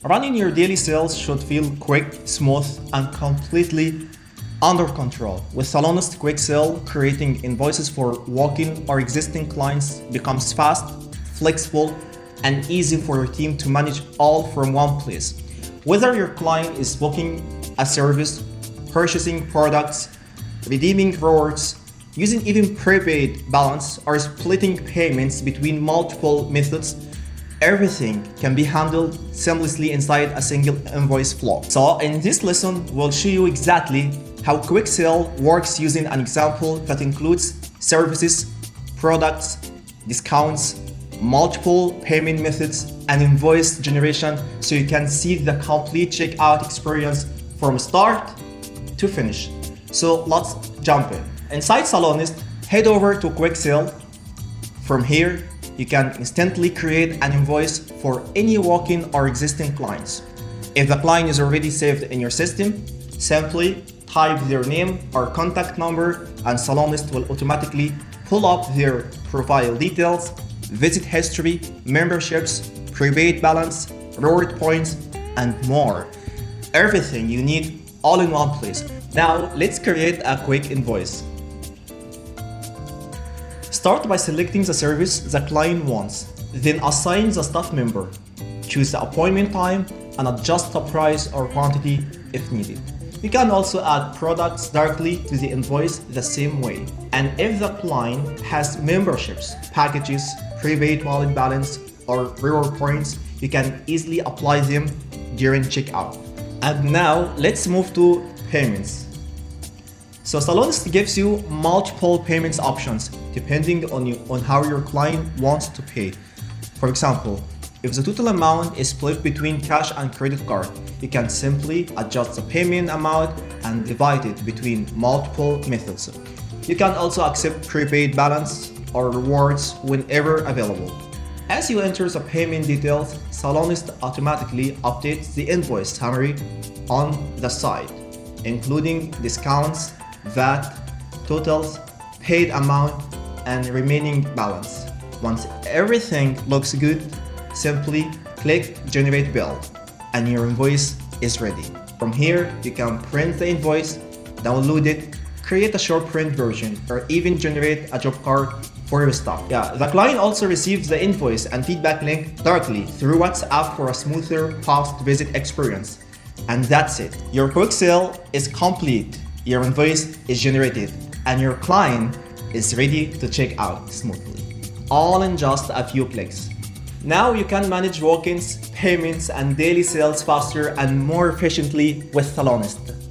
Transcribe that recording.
Running your daily sales should feel quick, smooth, and completely under control. With Salonist Quick Sale, creating invoices for walk-in or existing clients becomes fast, flexible, and easy for your team to manage all from one place. Whether your client is booking a service, purchasing products, redeeming rewards, using even prepaid balance, or splitting payments between multiple methods, everything can be handled seamlessly inside a single invoice flow. So in this lesson, we'll show you exactly how Quick Sale works using an example that includes services, products, discounts, multiple payment methods, and invoice generation, so you can see the complete checkout experience from start to finish. So let's jump in. Inside Salonist, head over to Quick Sale. From here, you can instantly create an invoice for any walk-in or existing clients. If the client is already saved in your system, simply type their name or contact number and Salonist will automatically pull up their profile details, visit history, memberships, prepaid balance, reward points, and more. Everything you need all in one place. Now let's create a quick invoice. Start by selecting the service the client wants, then assign the staff member. Choose the appointment time and adjust the price or quantity if needed. You can also add products directly to the invoice the same way. And if the client has memberships, packages, prepaid wallet balance, or reward points, you can easily apply them during checkout. And now let's move to payments. So Salonist gives you multiple payments options depending on how your client wants to pay. For example, if the total amount is split between cash and credit card, you can simply adjust the payment amount and divide it between multiple methods. You can also accept prepaid balance or rewards whenever available. As you enter the payment details, Salonist automatically updates the invoice summary on the side, including discounts, VAT, totals, paid amount, and remaining balance. Once everything looks good, simply click Generate Bill and your invoice is ready. From here, you can print the invoice, download it, create a short print version, or even generate a job card for your staff. The client also receives the invoice and feedback link directly through WhatsApp for a smoother post-visit experience. And that's it. Your quick sale is complete, your invoice is generated, and your client is ready to check out smoothly. All in just a few clicks. Now you can manage walk-ins, payments, and daily sales faster and more efficiently with Salonist.